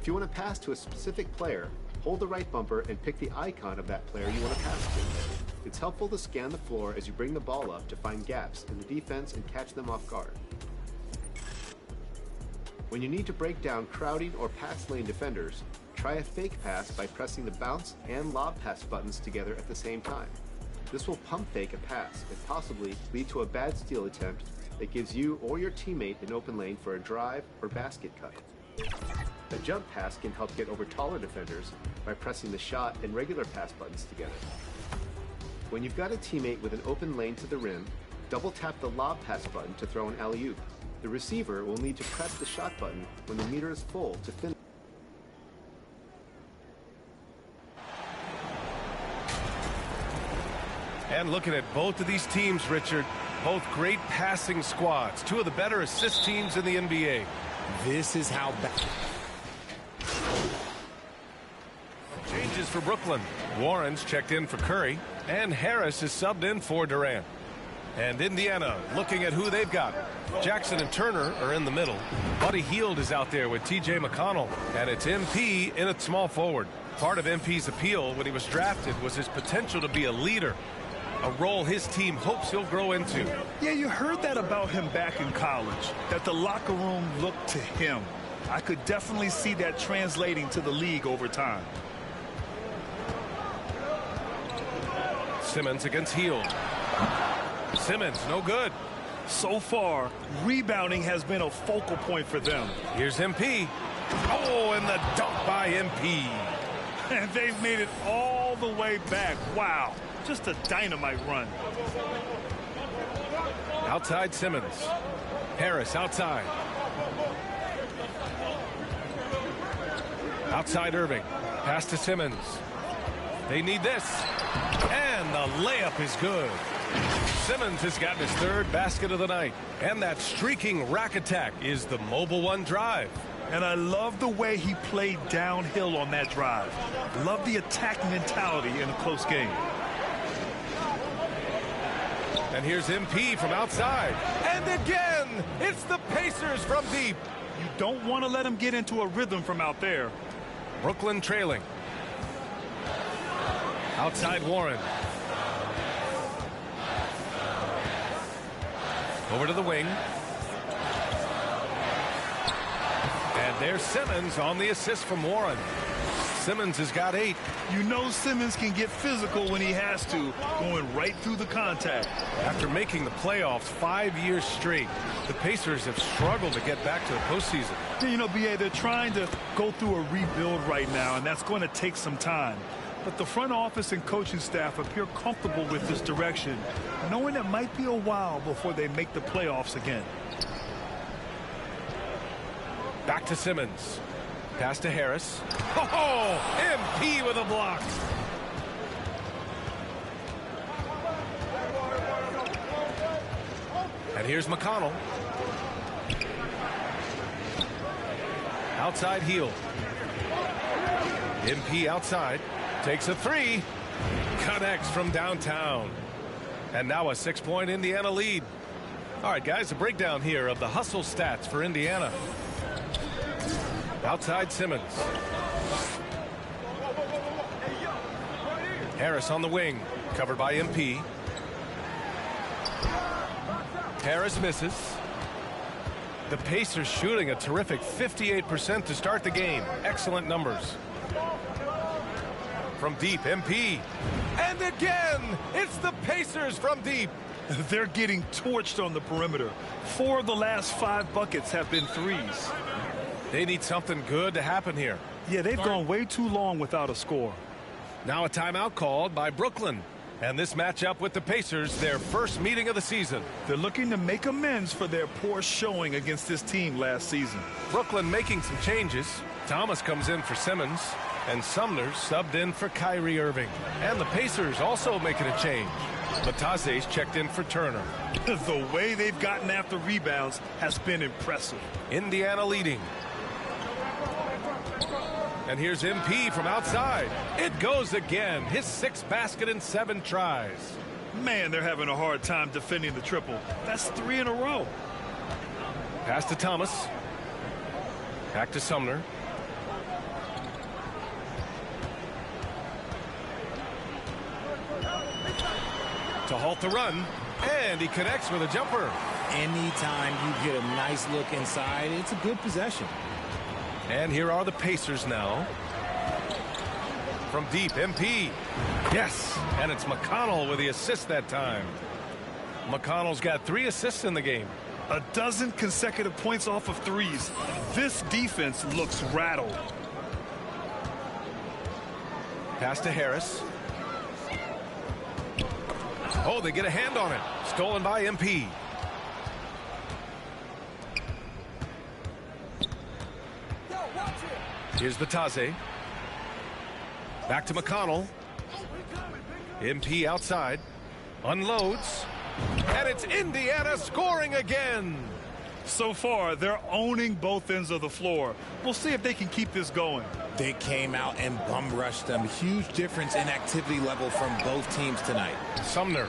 If you want to pass to a specific player, hold the right bumper and pick the icon of that player you want to pass to. It's helpful to scan the floor as you bring the ball up to find gaps in the defense and catch them off guard. When you need to break down crowding or pass lane defenders, try a fake pass by pressing the bounce and lob pass buttons together at the same time. This will pump fake a pass and possibly lead to a bad steal attempt that gives you or your teammate an open lane for a drive or basket cut. A jump pass can help get over taller defenders by pressing the shot and regular pass buttons together. When you've got a teammate with an open lane to the rim, double tap the lob pass button to throw an alley-oop. The receiver will need to press the shot button when the meter is full to finish. And looking at both of these teams, Richard, both great passing squads, two of the better assist teams in the NBA. This is how bad. Changes for Brooklyn. Warren's checked in for Curry, and Harris is subbed in for Durant. And Indiana looking at who they've got. Jackson and Turner are in the middle. Buddy Hield is out there with T.J. McConnell, and it's MP in at small forward. Part of MP's appeal when he was drafted was his potential to be a leader, a role his team hopes he'll grow into. Yeah, you heard that about him back in college, that the locker room looked to him. I could definitely see that translating to the league over time. Simmons against Hield. Simmons, no good. So far, rebounding has been a focal point for them. Here's MP. Oh, and the dunk by MP. And they've made it all the way back. Wow, just a dynamite run. Outside Simmons. Harris outside. Outside Irving. Pass to Simmons. They need this. And the layup is good. Simmons has gotten his third basket of the night. And that streaking rack attack is the Mobile One drive. And I love the way he played downhill on that drive. Love the attack mentality in a close game. And here's MP from outside. And again, it's the Pacers from deep. You don't want to let him get into a rhythm from out there. Brooklyn trailing. Outside Warren. Over to the wing. And there's Simmons on the assist from Warren. Simmons has got 8. You know Simmons can get physical when he has to, going right through the contact. After making the playoffs 5 years straight, the Pacers have struggled to get back to the postseason. You know, B.A., they're trying to go through a rebuild right now, and that's going to take some time. But the front office and coaching staff appear comfortable with this direction, knowing it might be a while before they make the playoffs again. Back to Simmons. Pass to Harris. Oh, MP with a block. And here's McConnell. Outside Hield. MP outside. Takes a 3. Connects from downtown. And now a 6-point Indiana lead. All right, guys, a breakdown here of the hustle stats for Indiana. Outside Simmons. Harris on the wing, covered by MP. Harris misses. The Pacers shooting a terrific 58% to start the game. Excellent numbers. From deep, MP. And again, it's the Pacers from deep. They're getting torched on the perimeter. 4 of the last 5 buckets have been threes. They need something good to happen here. Yeah, they've gone way too long without a score. Now a timeout called by Brooklyn. And this matchup with the Pacers, their first meeting of the season. They're looking to make amends for their poor showing against this team last season. Brooklyn making some changes. Thomas comes in for Simmons, and Sumner subbed in for Kyrie Irving. And the Pacers also making a change. Batase's checked in for Turner. The way they've gotten after rebounds has been impressive. Indiana leading. And here's MP from outside. It goes again. His 6th basket in 7 tries. Man, they're having a hard time defending the triple. That's 3 in a row. Pass to Thomas. Back to Sumner. to halt the run. And he connects with a jumper. Anytime you get a nice look inside, it's a good possession. And here are the Pacers now. From deep, MP. Yes, and it's McConnell with the assist that time. McConnell's got 3 assists in the game. A dozen consecutive points off of threes. This defense looks rattled. Pass to Harris. Oh, they get a hand on it. Stolen by MP. Here's Batase. Back to McConnell. MP outside. Unloads. And it's Indiana scoring again. So far, they're owning both ends of the floor. We'll see if they can keep this going. They came out and bum rushed them. Huge difference in activity level from both teams tonight. Sumner.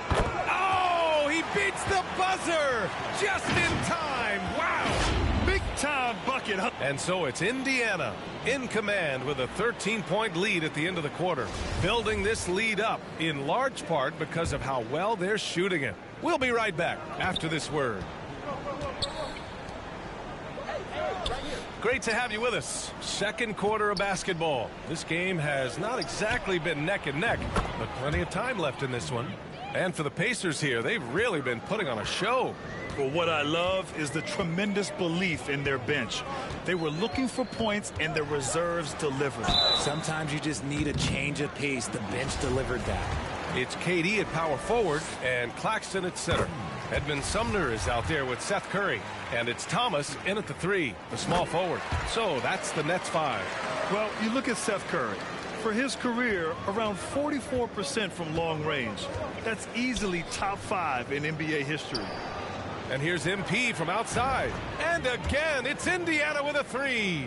Oh, he beats the buzzer just in time. Wow. Big time bucket. And so it's Indiana in command with a 13-point lead at the end of the quarter. Building this lead up in large part because of how well they're shooting it. We'll be right back after this word. Great to have you with us. Second quarter of basketball. This game has not exactly been neck and neck, but plenty of time left in this one. And for the Pacers here, they've really been putting on a show. But what I love is the tremendous belief in their bench. They were looking for points and their reserves delivered. Sometimes you just need a change of pace. The bench delivered that. It's KD at power forward and Claxton at center. Edmund Sumner is out there with Seth Curry. And it's Thomas in at the 3, the small forward. So that's the Nets 5. Well, you look at Seth Curry. For his career, around 44% from long range. That's easily top 5 in NBA history. And here's MP from outside. And again, it's Indiana with a 3.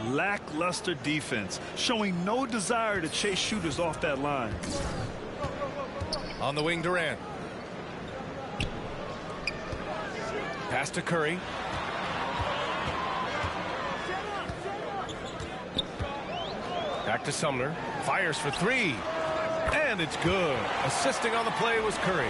Lackluster defense, showing no desire to chase shooters off that line. On the wing, Durant. Pass to Curry. Back to Sumner. Fires for 3. And it's good. Assisting on the play was Curry.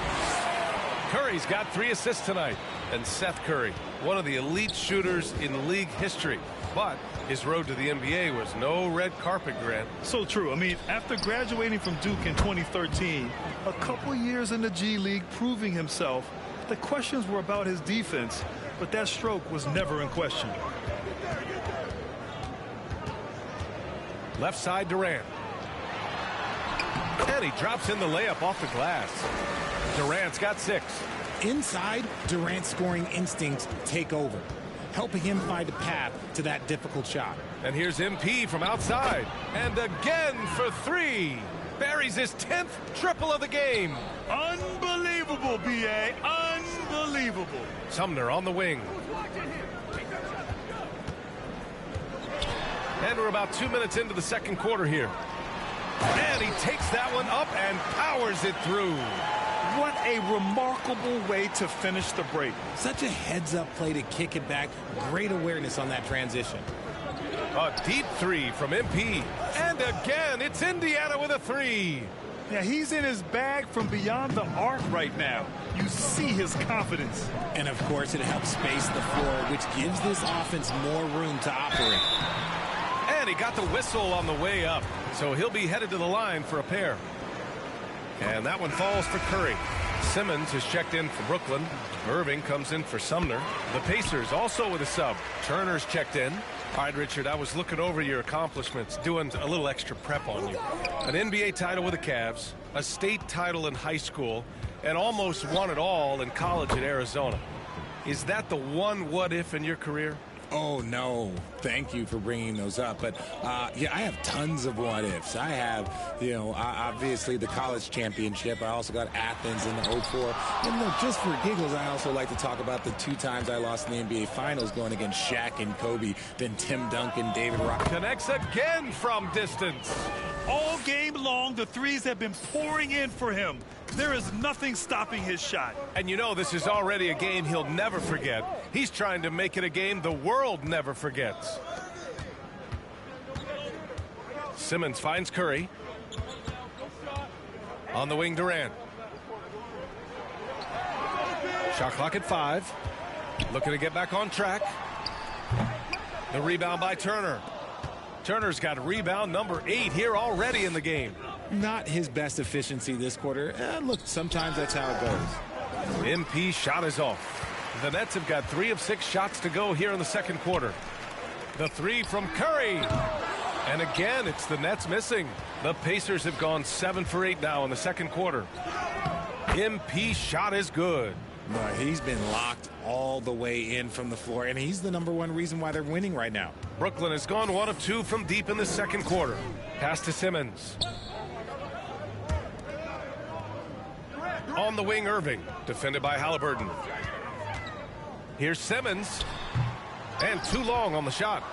Curry's got 3 assists tonight. And Seth Curry, one of the elite shooters in league history. But his road to the NBA was no red carpet, Grant. So true. I mean, after graduating from Duke in 2013, a couple years in the G League proving himself, the questions were about his defense, but that stroke was never in question. Left side, Durant. And he drops in the layup off the glass. Durant's got 6. Inside, Durant's scoring instincts take over, helping him find a path to that difficult shot. And here's MP from outside. And again for 3. Buries his 10th triple of the game. Unbelievable, B.A. Unbelievable. Sumner on the wing. And we're about 2 minutes into the second quarter here. And he takes that one up and powers it through. What a remarkable way to finish the break. Such a heads-up play to kick it back. Great awareness on that transition. A deep 3 from MP. And again, it's Indiana with a 3. Yeah, he's in his bag from beyond the arc right now. You see his confidence. And, of course, it helps space the floor, which gives this offense more room to operate. And he got the whistle on the way up. So he'll be headed to the line for a pair. And that one falls for Curry. Simmons is checked in for Brooklyn. Irving comes in for Sumner. The Pacers also with a sub. Turner's checked in. All right, Richard, I was looking over your accomplishments, doing a little extra prep on you. An NBA title with the Cavs, a state title in high school, and almost won it all in college at Arizona. Is that the one what-if in your career? Oh, no. Thank you for bringing those up. But, yeah, I have tons of what-ifs. I have, obviously the college championship. I also got Athens in the 04. And, look, just for giggles, I also like to talk about the 2 times I lost in the NBA Finals going against Shaq and Kobe, then Tim Duncan, David Rock. Connects again from distance. All game long, the threes have been pouring in for him. There is nothing stopping his shot. And you know this is already a game he'll never forget. He's trying to make it a game the world never forgets. Simmons finds Curry. On the wing, Durant. Shot clock at 5. Looking to get back on track. The rebound by Turner. Turner's got rebound number 8 here already in the game. Not his best efficiency this quarter. Look, sometimes that's how it goes. MP shot is off. The Nets have got 3 of 6 shots to go here in the second quarter. The 3 from Curry. And again, it's the Nets missing. The Pacers have gone 7 for 8 now in the second quarter. MP shot is good. But he's been locked all the way in from the floor, and he's the #1 reason why they're winning right now. Brooklyn has gone 1 of 2 from deep in the second quarter. Pass to Simmons. On the wing, Irving, defended by Halliburton. Here's Simmons, and too long on the shot.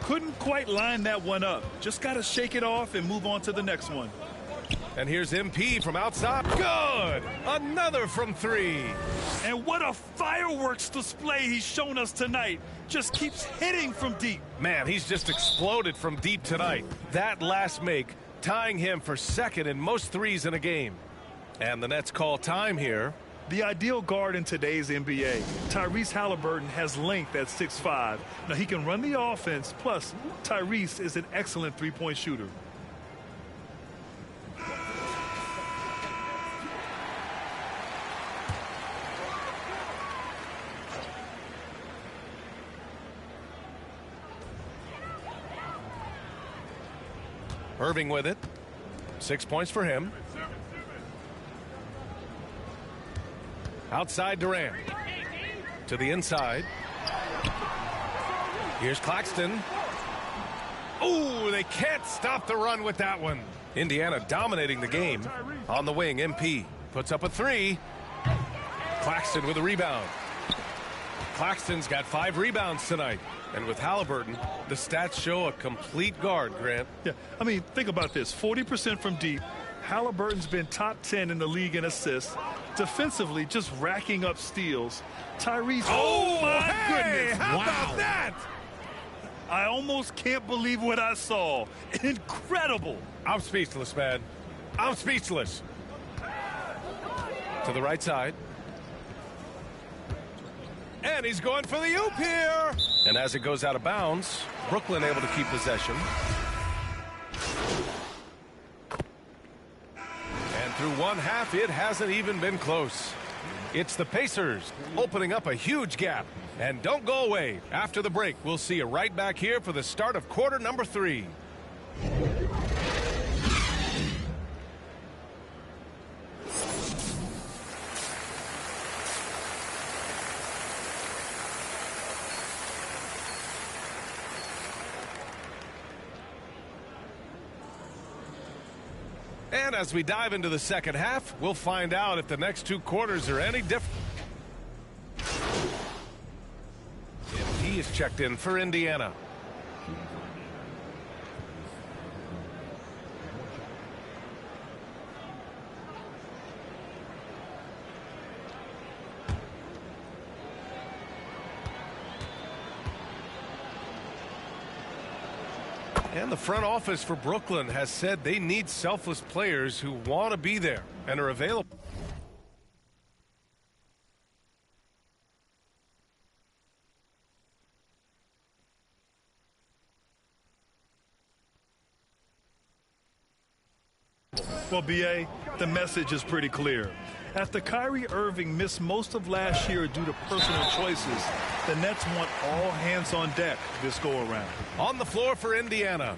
Couldn't quite line that one up. Just got to shake it off and move on to the next one. And here's MP from outside. Good! Another from 3. And what a fireworks display he's shown us tonight. Just keeps hitting from deep. Man, he's just exploded from deep tonight. That last make, tying him for second in most threes in a game. And the Nets call time here. The ideal guard in today's NBA. Tyrese Halliburton has length at 6'5". Now he can run the offense, plus Tyrese is an excellent three-point shooter. Irving with it. 6 points for him. Outside Durant. To the inside. Here's Claxton. Ooh, they can't stop the run with that one. Indiana dominating the game. On the wing, MP puts up a 3. Claxton with a rebound. Claxton's got 5 rebounds tonight. And with Halliburton, the stats show a complete guard, Grant. Yeah, I mean, think about this. 40% from deep. Halliburton's been top 10 in the league in assists. Defensively, just racking up steals. Tyrese, oh my goodness. How about that? I almost can't believe what I saw. Incredible. I'm speechless, man. I'm speechless. To the right side. And he's going for the oop here. And as it goes out of bounds, Brooklyn able to keep possession. And through one half, it hasn't even been close. It's the Pacers opening up a huge gap. And don't go away. After the break, we'll see you right back here for the start of quarter number 3. And as we dive into the second half, we'll find out if the next 2 quarters are any different. He is checked in for Indiana. And the front office for Brooklyn has said they need selfless players who want to be there and are available. Well, B.A., the message is pretty clear. After Kyrie Irving missed most of last year due to personal choices, the Nets want all hands on deck this go-around. On the floor for Indiana,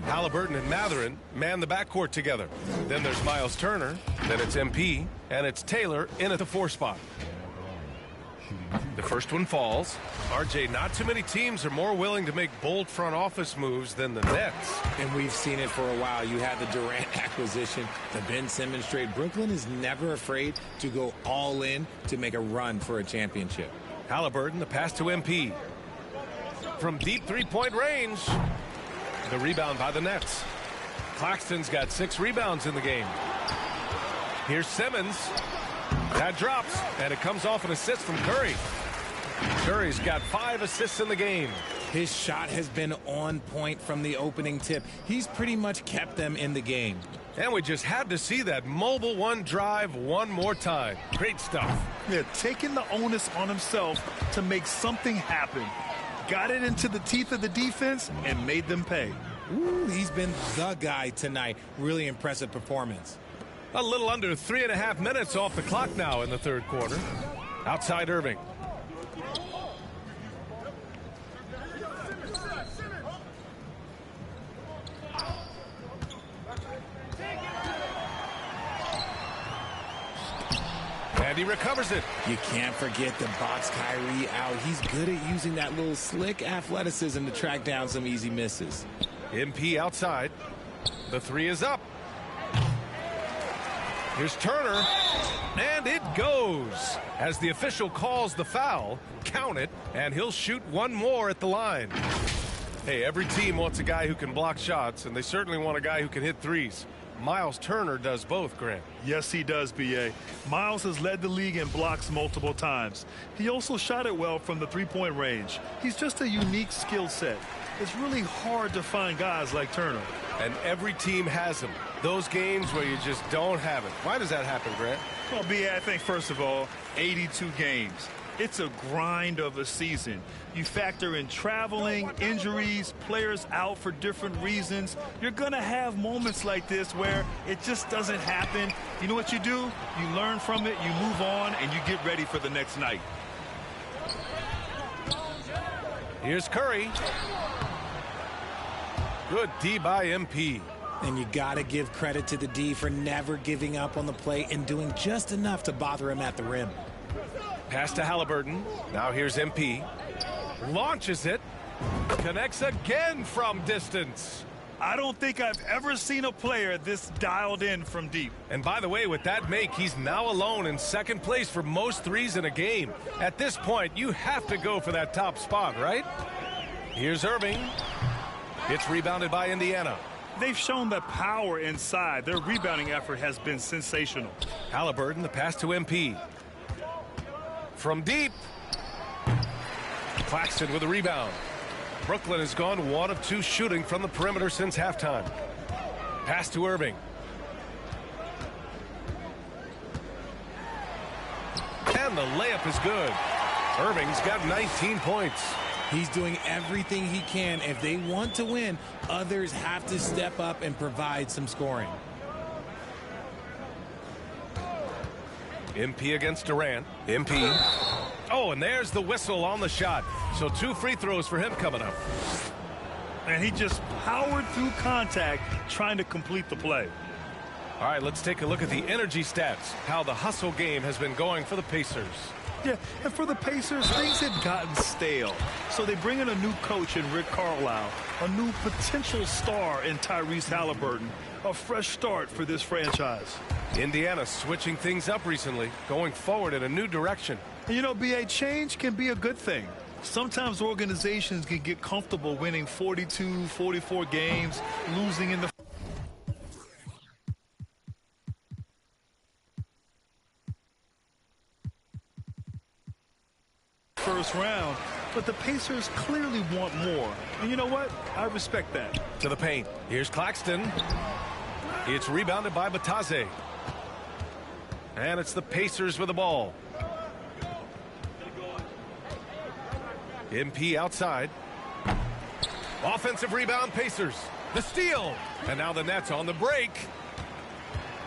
Halliburton and Mathurin man the backcourt together. Then there's Miles Turner, then it's MP, and it's Taylor in at the 4 spot. The first one falls. RJ, not too many teams are more willing to make bold front office moves than the Nets. And we've seen it for a while. You had the Durant acquisition, the Ben Simmons trade. Brooklyn is never afraid to go all in to make a run for a championship. Halliburton, the pass to MP. From deep three-point range. The rebound by the Nets. Claxton's got 6 rebounds in the game. Here's Simmons. That drops, and it comes off an assist from Curry. Curry Curry's got 5 assists in the game. His shot has been on point from the opening tip. He's pretty much kept them in the game. And we just had to see that mobile one drive one more time. Great stuff. Yeah, taking the onus on himself to make something happen. Got it into the teeth of the defense and made them pay. Ooh, he's been the guy tonight. Really impressive performance. A little under 3.5 minutes off the clock now in the third quarter. Outside Irving. And he recovers it. You can't forget to box Kyrie out. He's good at using that little slick athleticism to track down some easy misses. MP outside. The three is up. Here's Turner. And it goes. As the official calls the foul, count it, and he'll shoot one more at the line. Hey, every team wants a guy who can block shots, and they certainly want a guy who can hit threes. Miles Turner does both, Grant. Yes, he does, B.A. Miles has led the league in blocks multiple times. He also shot it well from the three-point range. He's just a unique skill set. It's really hard to find guys like Turner. And every team has him. Those games where you just don't have it. Why does that happen, Grant? Well, B.A., I think, first of all, 82 games. It's a grind of a season. You factor in traveling, injuries, players out for different reasons. You're going to have moments like this where it just doesn't happen. You know what you do? You learn from it, you move on, and you get ready for the next night. Here's Curry. Good D by MP. And you got to give credit to the D for never giving up on the play and doing just enough to bother him at the rim. Pass to Halliburton. Now here's MP. Launches it. Connects again from distance. I don't think I've ever seen a player this dialed in from deep. And by the way, with that make, he's now alone in second place for most threes in a game. At this point, you have to go for that top spot, right? Here's Irving. It's rebounded by Indiana. They've shown the power inside. Their rebounding effort has been sensational. Halliburton, the pass to MP. From deep. Claxton with a rebound. Brooklyn has gone 1 of 2 shooting from the perimeter since halftime. Pass to Irving. And the layup is good. Irving's got 19 points. He's doing everything he can. If they want to win, others have to step up and provide some scoring. MP against Durant. MP. Oh, and there's the whistle on the shot. So 2 free throws for him coming up. And he just powered through contact trying to complete the play. All right, let's take a look at the energy stats. How the hustle game has been going for the Pacers. Yeah, and for the Pacers, things had gotten stale. So they bring in a new coach in Rick Carlisle, a new potential star in Tyrese Halliburton, a fresh start for this franchise. Indiana switching things up recently, going forward in a new direction. And you know, B.A., change can be a good thing. Sometimes organizations can get comfortable winning 42, 44 games, losing in the first round, but the Pacers clearly want more. And you know what? I respect that. To the paint. Here's Claxton. It's rebounded by Batase. And it's the Pacers with the ball. MP outside. Offensive rebound, Pacers. The steal. And now the Nets on the break.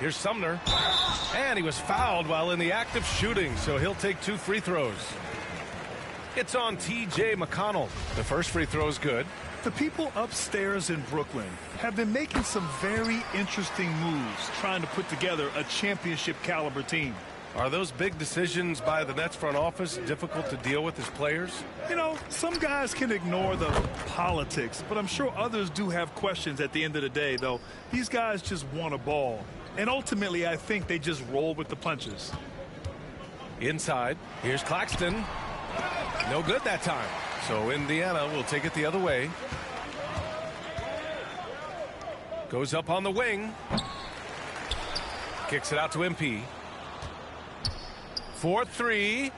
Here's Sumner. And he was fouled while in the act of shooting, so he'll take 2 free throws. It's on T.J. McConnell. The first free throw is good. The people upstairs in Brooklyn have been making some very interesting moves trying to put together a championship caliber team. Are those big decisions by the Nets front office difficult to deal with as players? You know, some guys can ignore the politics, but I'm sure others do have questions at the end of the day, though. These guys just want a ball. And ultimately, I think they just roll with the punches. Inside, here's Claxton. No good that time. So Indiana will take it the other way. Goes up on the wing. Kicks it out to MP. 4-3.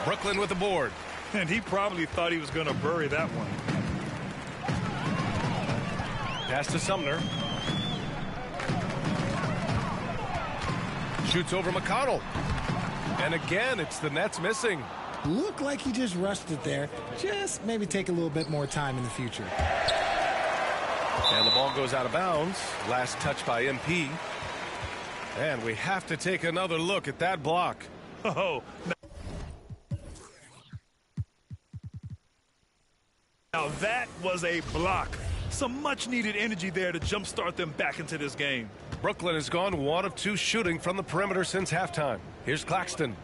Brooklyn with the board. And he probably thought he was going to bury that one. Pass to Sumner. Shoots over McConnell. And again, it's the Nets missing. Looked like he just rushed it there. Just maybe take a little bit more time in the future. And the ball goes out of bounds. Last touch by MP. And we have to take another look at that block. Oh, now that was a block. Some much-needed energy there to jumpstart them back into this game. Brooklyn has gone 1 of 2 shooting from the perimeter since halftime. Here's Claxton.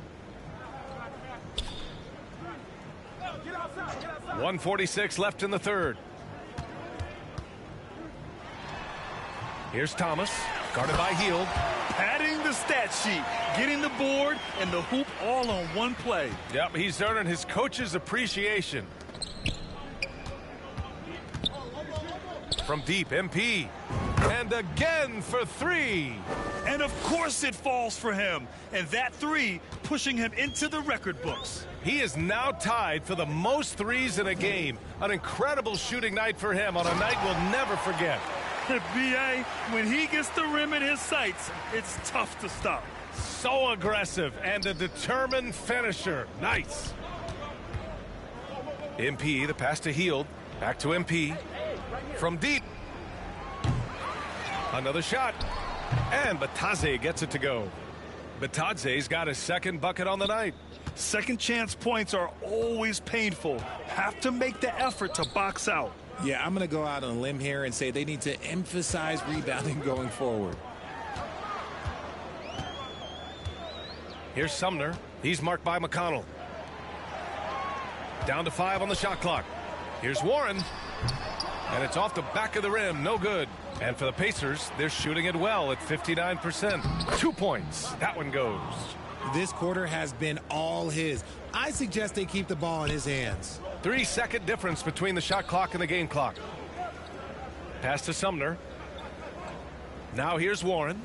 1:46 left in the third. Here's Thomas, guarded by Hield. Padding the stat sheet, getting the board and the hoop all on one play. Yep, he's earning his coach's appreciation. From deep, MP. And again for 3. And of course it falls for him. And that 3 pushing him into the record books. He is now tied for the most threes in a game. An incredible shooting night for him on a night we'll never forget. B.A., when he gets the rim in his sights, it's tough to stop. So aggressive and a determined finisher. Nice. MP, the pass to Hield. Back to MP. From deep. Another shot. And Batadze gets it to go. Batadze's got his second bucket on the night. Second chance points are always painful. Have to make the effort to box out. Yeah, I'm going to go out on a limb here and say they need to emphasize rebounding going forward. Here's Sumner. He's marked by McConnell. Down to 5 on the shot clock. Here's Warren. And it's off the back of the rim. No good. And for the Pacers, they're shooting it well at 59%. 2 points. That one goes. This quarter has been all his. I suggest they keep the ball in his hands. 3-second difference between the shot clock and the game clock. Pass to Sumner. Now here's Warren.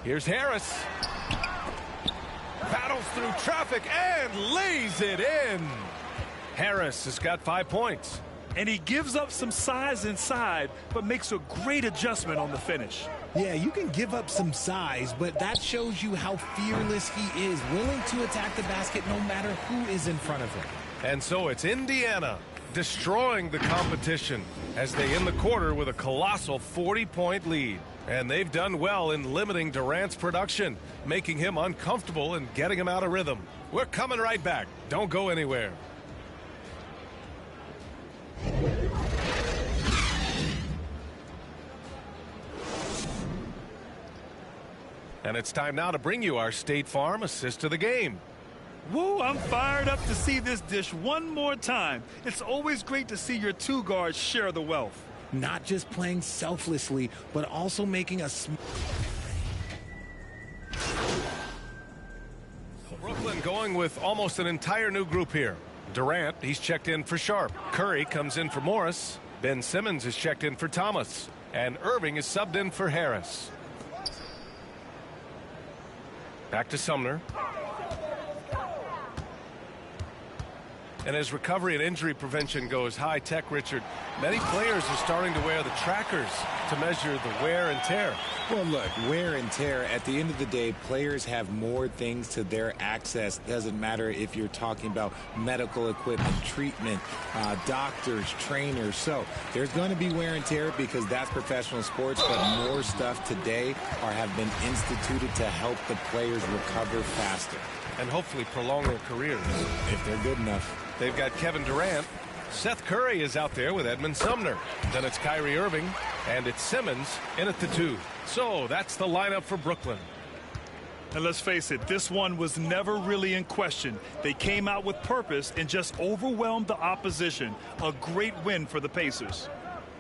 Here's Harris. Battles through traffic and lays it in. Harris has got 5 points. And he gives up some size inside, but makes a great adjustment on the finish. Yeah, you can give up some size, but that shows you how fearless he is, willing to attack the basket no matter who is in front of him. And so it's Indiana destroying the competition as they end the quarter with a colossal 40-point lead. And they've done well in limiting Durant's production, making him uncomfortable and getting him out of rhythm. We're coming right back. Don't go anywhere. And it's time now to bring you our State Farm assist of the game. Woo, I'm fired up to see this dish one more time. It's always great to see your 2 guards share the wealth. Not just playing selflessly, but also making a Brooklyn going with almost an entire new group here. Durant, he's checked in for Sharp. Curry comes in for Morris. Ben Simmons is checked in for Thomas. And Irving is subbed in for Harris. Back to Sumner. And as recovery and injury prevention goes high tech, Richard, many players are starting to wear the trackers to measure the wear and tear. Well, look, wear and tear, at the end of the day, players have more things to their access. Doesn't matter if you're talking about medical equipment, treatment, doctors, trainers. So there's going to be wear and tear because that's professional sports, but more stuff today have been instituted to help the players recover faster. And hopefully prolong their careers. If they're good enough. They've got Kevin Durant. Seth Curry is out there with Edmund Sumner. Then it's Kyrie Irving, and it's Simmons in at the 2. So that's the lineup for Brooklyn. And let's face it, this one was never really in question. They came out with purpose and just overwhelmed the opposition. A great win for the Pacers.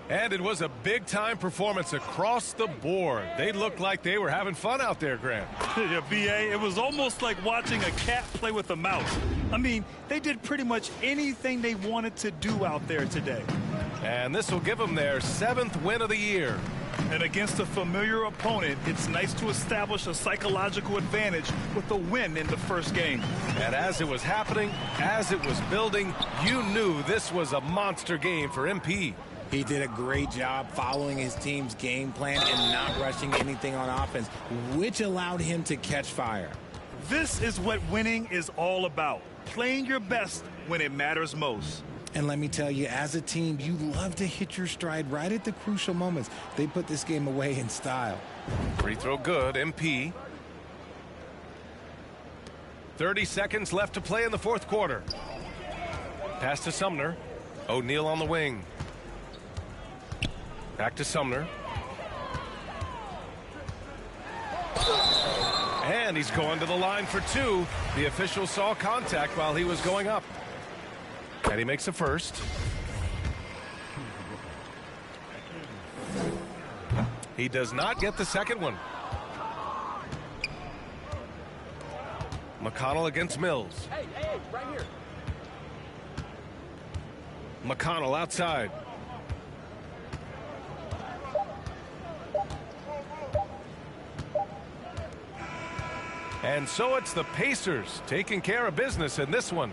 And it was a big-time performance across the board. They looked like they were having fun out there, Grant. Yeah, B.A., it was almost like watching a cat play with a mouse. I mean, they did pretty much anything they wanted to do out there today. And this will give them their 7th win of the year. And against a familiar opponent, it's nice to establish a psychological advantage with a win in the first game. And as it was happening, as it was building, you knew this was a monster game for MP. He did a great job following his team's game plan and not rushing anything on offense, which allowed him to catch fire. This is what winning is all about, playing your best when it matters most. And let me tell you, as a team, you love to hit your stride right at the crucial moments. They put this game away in style. Free throw good, MP. 30 seconds left to play in the fourth quarter. Pass to Sumner. O'Neal on the wing. Back to Sumner. And he's going to the line for two. The official saw contact while he was going up. And he makes the first. He does not get the second one. McConnell against Mills. Hey, right here. McConnell outside. And so it's the Pacers taking care of business in this one.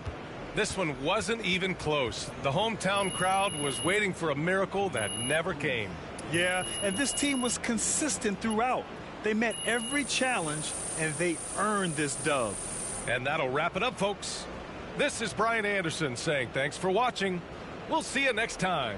This one wasn't even close. The hometown crowd was waiting for a miracle that never came. Yeah, and this team was consistent throughout. They met every challenge, and they earned this dub. And that'll wrap it up, folks. This is Brian Anderson saying thanks for watching. We'll see you next time.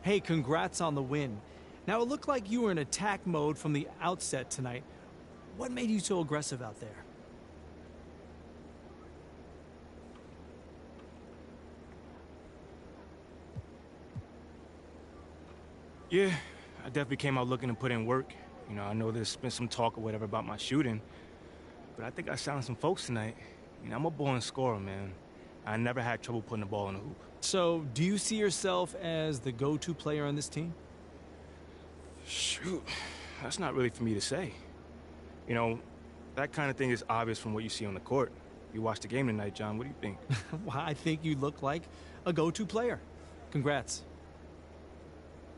Hey, congrats on the win. Now, it looked like you were in attack mode from the outset tonight. What made you so aggressive out there? Yeah, I definitely came out looking to put in work. You know, I know there's been some talk or whatever about my shooting, but I think I silenced some folks tonight. You know, I'm a ball scorer, man. I never had trouble putting the ball in the hoop. So, do you see yourself as the go-to player on this team? Shoot, that's not really for me to say. You know, that kind of thing is obvious from what you see on the court. You watched the game tonight, John. What do you think? Well, I think you look like a go-to player. Congrats.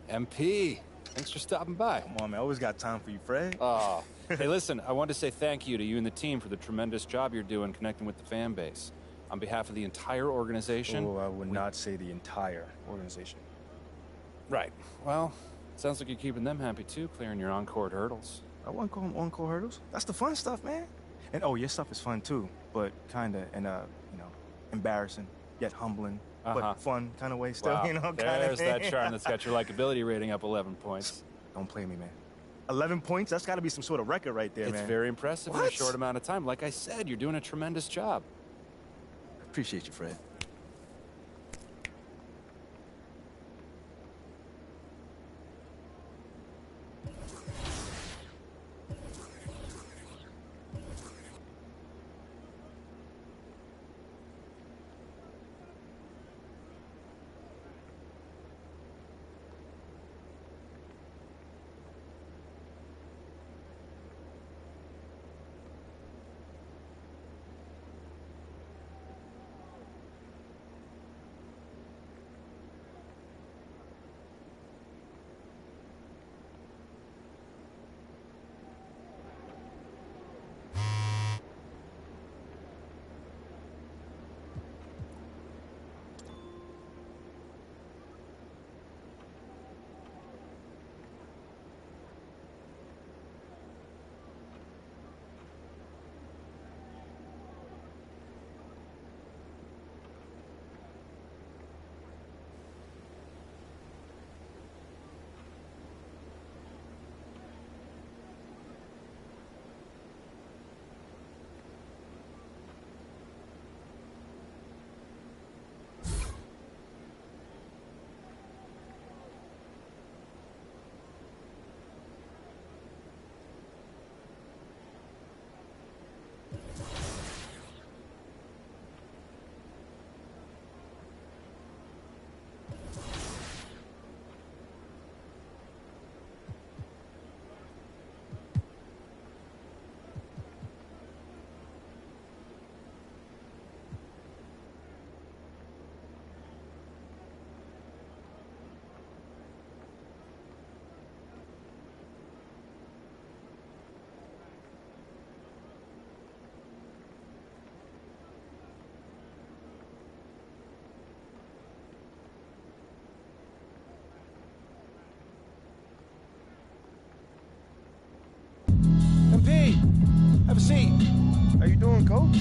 MP, thanks for stopping by. Come on, man. I always got time for you, Fred. Oh, hey, listen, I wanted to say thank you to you and the team for the tremendous job you're doing connecting with the fan base. On behalf of the entire organization. Oh, I would not say the entire organization. Right. Well, sounds like you're keeping them happy too, clearing your on-court hurdles. I wouldn't call them on-court hurdles. That's the fun stuff, man. And oh, your stuff is fun too, but kind of in a, you know, embarrassing yet humbling, but fun kind of way still. Wow. You know, there's that charm that's got your likability rating up 11 points. Don't play me, man. 11 points? That's got to be some sort of record right there, man. It's very impressive in a short amount of time. Like I said, you're doing a tremendous job. Appreciate you, Fred. Have a seat. How you doing, Coach?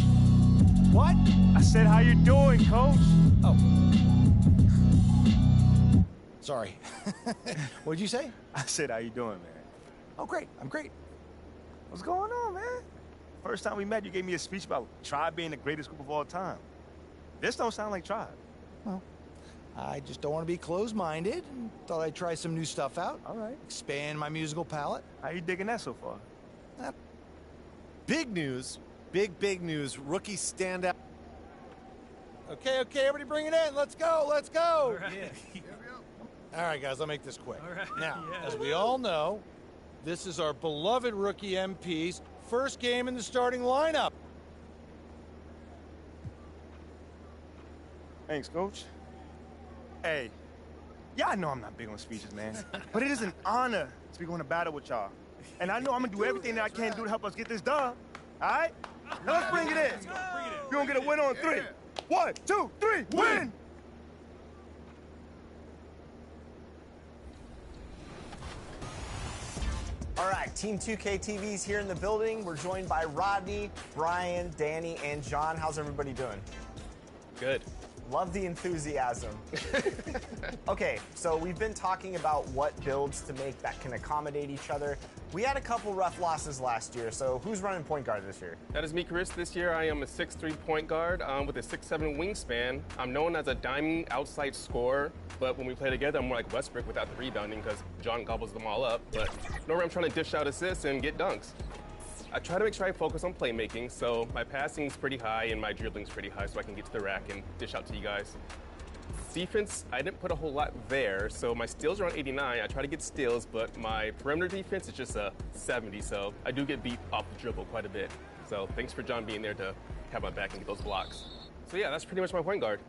What? I said, how you doing, Coach? Oh. Sorry. What'd you say? I said, how you doing, man? Oh, great. I'm great. What's going on, man? First time we met, you gave me a speech about Tribe being the greatest group of all time. This don't sound like Tribe. Well, I just don't want to be closed-minded and thought I'd try some new stuff out. All right. Expand my musical palette. How you digging that so far? Big news. Big news. Rookie standout. Okay, everybody bring it in. Let's go. Let's go. All right. Yeah. All right, guys, I'll make this quick. All right. Now, Yeah. as we all know, this is our beloved rookie MP's first game in the starting lineup. Thanks, Coach. Hey, y'all know I'm not big on speeches, man. But it is an honor to be going to battle with y'all. And I know I'm going to do everything that I can do to help us get this done. All right? Now let's bring it in. You're going to get a win on 3. 1, 2, 3, win! All right, Team 2K TV's here in the building. We're joined by Rodney, Brian, Danny, and John. How's everybody doing? Good. Love the enthusiasm. Okay, so we've been talking about what builds to make that can accommodate each other. We had a couple rough losses last year, so who's running point guard this year? That is me, Chris. This year I am a 6'3" point guard with a 6'7" wingspan. I'm known as a diamond outside scorer, but when we play together, I'm more like Westbrook without the rebounding because John gobbles them all up. But normally I'm trying to dish out assists and get dunks. I try to make sure I focus on playmaking, so my passing's pretty high and my dribbling's pretty high so I can get to the rack and dish out to you guys. Defense, I didn't put a whole lot there, so my steals are on 89. I try to get steals, but my perimeter defense is just a 70, so I do get beat off the dribble quite a bit. So thanks for John being there to have my back and get those blocks. So yeah, that's pretty much my point guard.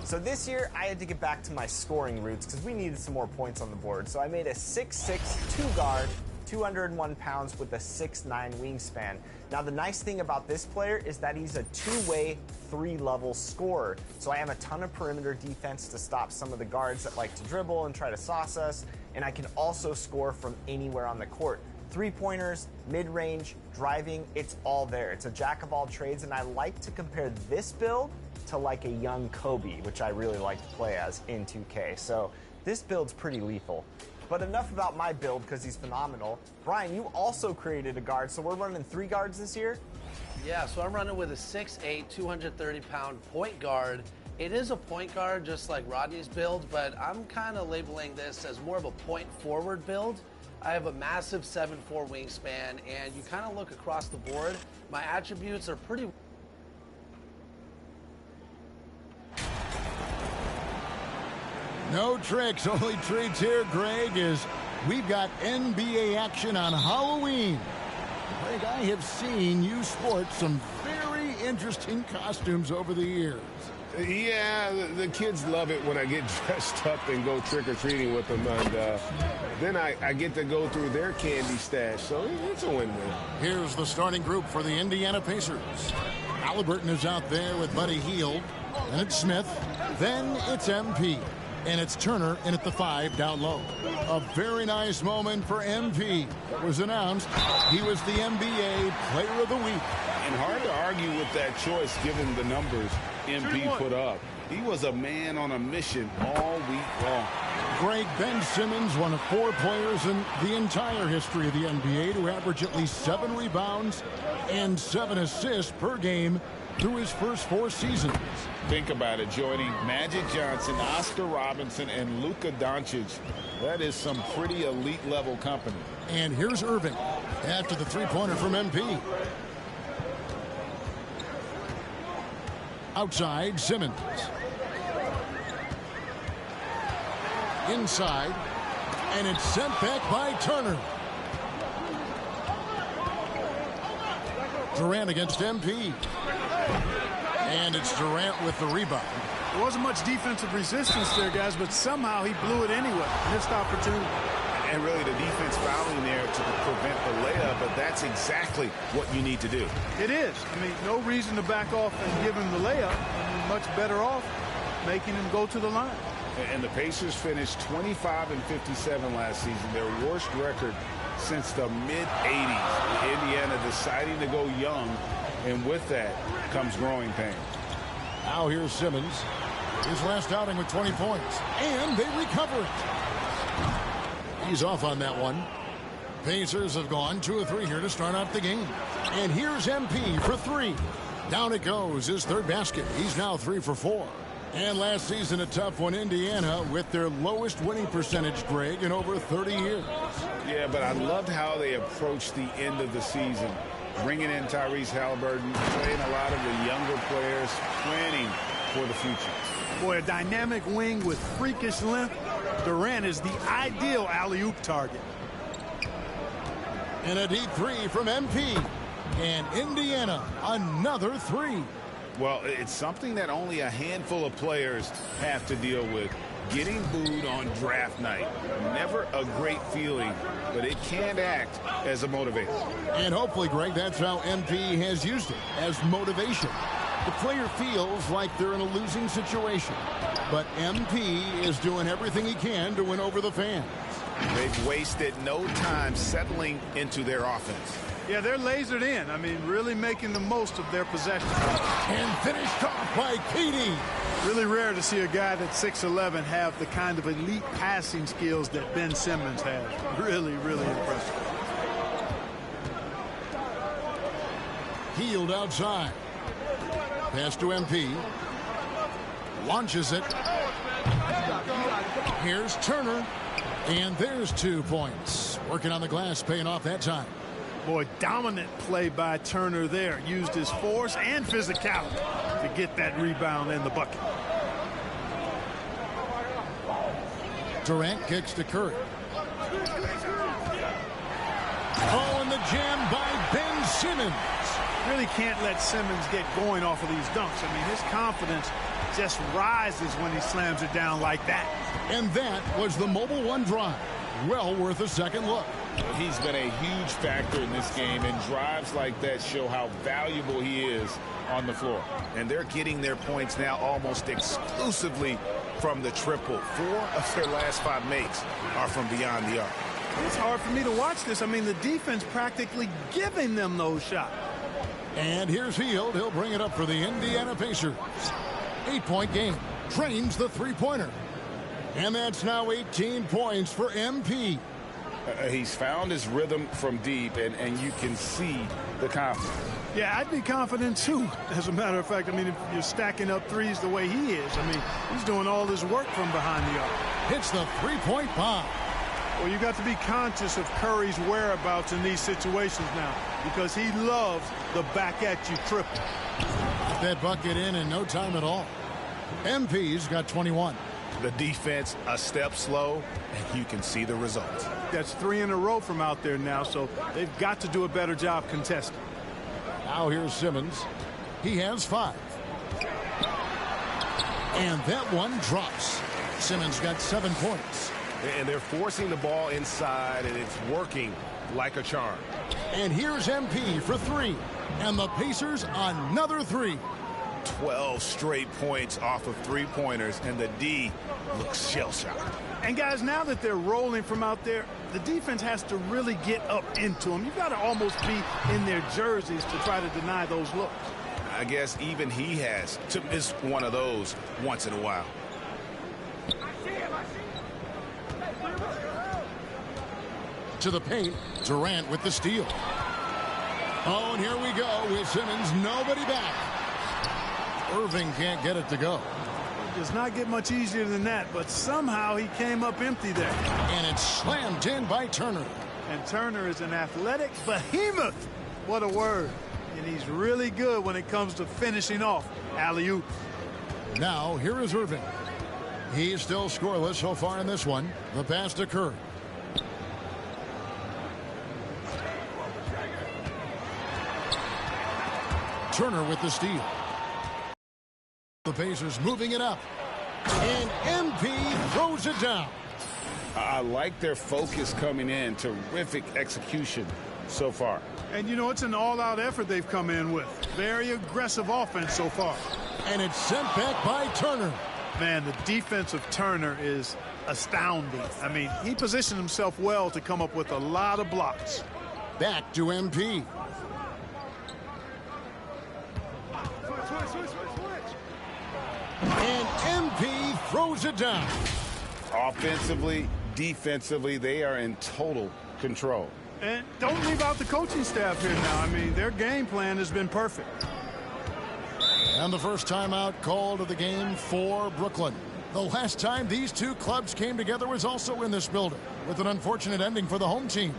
So this year, I had to get back to my scoring roots because we needed some more points on the board. So I made a 6'6" two-guard, 201 pounds with a 6'9" wingspan. Now the nice thing about this player is that he's a two-way, 3-level scorer. So I have a ton of perimeter defense to stop some of the guards that like to dribble and try to sauce us, and I can also score from anywhere on the court. 3-pointers, mid-range, driving, it's all there. It's a jack of all trades, and I like to compare this build to like a young Kobe, which I really like to play as in 2K. So this build's pretty lethal. But enough about my build because he's phenomenal. Brian, you also created a guard, so we're running 3 guards this year? Yeah, so I'm running with a 6'8", 230-pound point guard. It is a point guard just like Rodney's build, but I'm kind of labeling this as more of a point forward build. I have a massive 7'4" wingspan, and you kind of look across the board. My attributes are pretty... No tricks, only treats here, Greg, is we've got NBA action on Halloween. Greg, I have seen you sport some very interesting costumes over the years. Yeah, the kids love it when I get dressed up and go trick-or-treating with them, and then I get to go through their candy stash, so it's a win-win. Here's the starting group for the Indiana Pacers. Halliburton is out there with Buddy Hield, and it's Smith, then it's MP. And it's Turner in at the 5 down low. A very nice moment for MP. It was announced he was the NBA Player of the Week. And hard to argue with that choice given the numbers MP put up. He was a man on a mission all week long. Greg, Ben Simmons, one of 4 players in the entire history of the NBA to average at least 7 rebounds and 7 assists per game through his first 4 seasons. Think about it, joining Magic Johnson, Oscar Robinson, and Luka Doncic. That is some pretty elite level company. And here's Irving after the 3-pointer from MP. Outside, Simmons. Inside, and it's sent back by Turner. Durant against MP. And it's Durant with the rebound. There wasn't much defensive resistance there, guys, but somehow he blew it anyway. Missed opportunity. And really the defense fouling there to prevent the layup, but that's exactly what you need to do. It is. I mean, no reason to back off and give him the layup. I mean, much better off making him go to the line. And the Pacers finished 25-57 last season, their worst record since the mid-'80s. Indiana deciding to go young, and with that comes growing pain. Now here's Simmons. His last outing with 20 points. And they recover it. He's off on that one. Pacers have gone 2 of 3 here to start out the game. And here's MP for 3. Down it goes, his third basket. He's now 3 for 4. And last season, a tough one, Indiana, with their lowest winning percentage, Greg, in over 30 years. Yeah, but I loved how they approached the end of the season. Bringing in Tyrese Halliburton, playing a lot of the younger players, planning for the future. Boy, a dynamic wing with freakish length. Durant is the ideal alley-oop target. And a deep 3 from MP. And Indiana, another 3. Well, it's something that only a handful of players have to deal with. Getting booed on draft night. Never a great feeling, but it can act as a motivator. And hopefully, Greg, that's how MP has used it, as motivation. The player feels like they're in a losing situation. But MP is doing everything he can to win over the fans. They've wasted no time settling into their offense. Yeah, they're lasered in. I mean, really making the most of their possession. And finished off by KD. Really rare to see a guy that's 6'11" have the kind of elite passing skills that Ben Simmons has. Really, really impressive. Healed outside. Pass to MP. Launches it. Here's Turner. And there's 2 points. Working on the glass, paying off that time. Boy, dominant play by Turner there. Used his force and physicality to get that rebound in the bucket. Durant kicks to Curry. Oh, and the jam by Ben Simmons. Really can't let Simmons get going off of these dunks. I mean, his confidence just rises when he slams it down like that. And that was the Mobile One drive. Well worth a second look. He's been a huge factor in this game, and drives like that show how valuable he is on the floor. And they're getting their points now almost exclusively from the triple. 4 of their last 5 makes are from beyond the arc. It's hard for me to watch this. I mean, the defense practically giving them those shots. And here's Hield. He'll bring it up for the Indiana Pacers. 8-point game. Drains the three-pointer. And that's now 18 points for MP. He's found his rhythm from deep, and you can see the confidence. Yeah, I'd be confident, too. As a matter of fact, I mean, if you're stacking up threes the way he is, I mean, he's doing all this work from behind the arc. Hits the three-point bomb. Well, you got to be conscious of Curry's whereabouts in these situations now, because he loves the back-at-you triple. Got that bucket in no time at all. MP's got 21. The defense a step slow, and you can see the results. That's 3 in a row from out there now, so they've got to do a better job contesting. Now here's Simmons. He has 5. And that one drops. Simmons got 7 points. And they're forcing the ball inside, and it's working like a charm. And here's MP for 3. And the Pacers another 3. 12 straight points off of three-pointers, and the D looks shell-shocked. And guys, now that they're rolling from out there, the defense has to really get up into them. You've got to almost be in their jerseys to try to deny those looks. I guess even he has to miss one of those once in a while. To the paint, Durant with the steal. Oh, and here we go with Simmons, nobody back. Irving can't get it to go. It does not get much easier than that, but somehow he came up empty there. And it's slammed in by Turner. And Turner is an athletic behemoth. What a word. And he's really good when it comes to finishing off alley-oop. Now, here is Irving. He's still scoreless so far in this one. The pass to Curry. Turner with the steal. The Pacers moving it up. And MP throws it down. I like their focus coming in. Terrific execution so far. And, you know, it's an all-out effort they've come in with. Very aggressive offense so far. And it's sent back by Turner. Man, the defense of Turner is astounding. I mean, he positioned himself well to come up with a lot of blocks. Back to MP. And MP throws it down. Offensively, defensively, they are in total control. And don't leave out the coaching staff here now. I mean, their game plan has been perfect. And the first timeout called of the game for Brooklyn. The last time these two clubs came together was also in this building, with an unfortunate ending for the home team.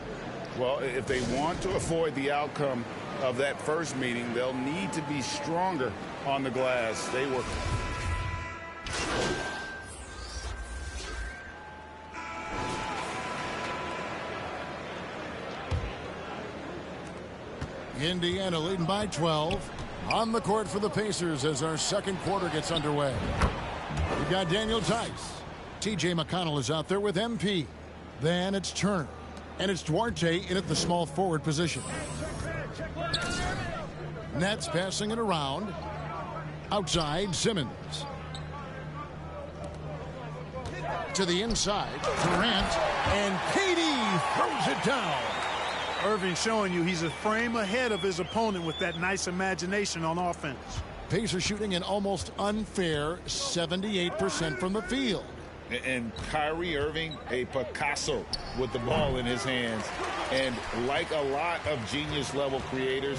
Well, if they want to avoid the outcome of that first meeting, they'll need to be stronger on the glass. They were... Indiana leading by 12. On the court for the Pacers as our second quarter gets underway. We've got Daniel Tice. T.J. McConnell is out there with MP. Then it's Turner. And it's Duarte in at the small forward position. Nets passing it around. Outside, Simmons. To the inside, Durant. And KD throws it down. Irving showing you he's a frame ahead of his opponent with that nice imagination on offense. Pacers shooting an almost unfair 78% from the field. And Kyrie Irving, a Picasso with the ball in his hands. And like a lot of genius-level creators,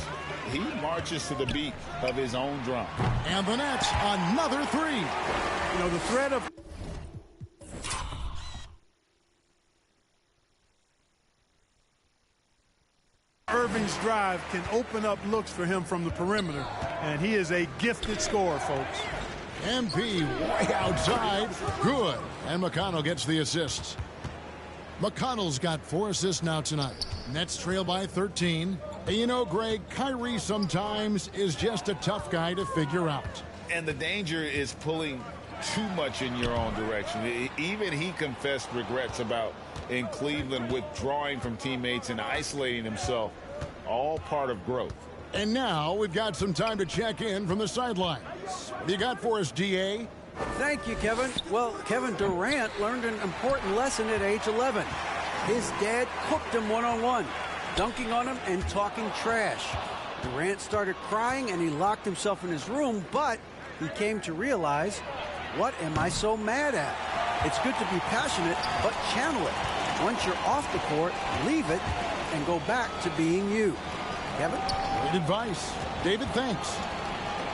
he marches to the beat of his own drum. And the Nets, another three. You know, the threat of... Irving's drive can open up looks for him from the perimeter, and he is a gifted scorer, folks. MP way outside. Good. And McConnell gets the assists. McConnell's got 4 assists now tonight. Nets trail by 13. And you know, Greg, Kyrie sometimes is just a tough guy to figure out. And the danger is pulling too much in your own direction. Even he confessed regrets about in Cleveland withdrawing from teammates and isolating himself. All part of growth. And now we've got some time to check in from the sidelines. What do you got for us, DA? Thank you, Kevin. Well, Kevin Durant learned an important lesson at age 11. His dad cooked him one-on-one, dunking on him and talking trash. Durant started crying and he locked himself in his room, but he came to realize, what am I so mad at? It's good to be passionate, but channel it. Once you're off the court, leave it and go back to being you. Kevin? Good advice. David, thanks.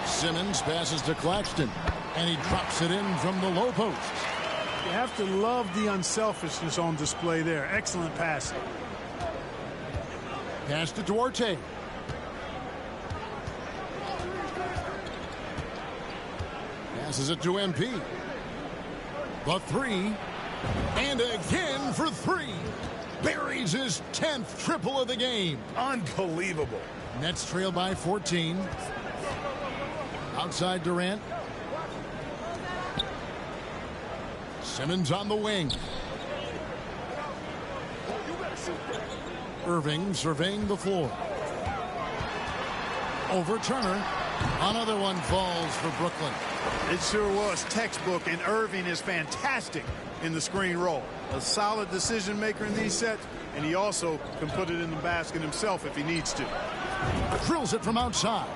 Simmons passes to Claxton, and he drops it in from the low post. You have to love the unselfishness on display there. Excellent passing. Pass to Duarte. Passes it to MP. The three. And again for three. Buries his 10th triple of the game. Unbelievable. Nets trail by 14. Outside Durant. Simmons on the wing. Irving surveying the floor. Over Turner. Another one falls for Brooklyn. It sure was textbook, and Irving is fantastic in the screen roll. A solid decision maker in these sets, and he also can put it in the basket himself if he needs to. Drills it from outside.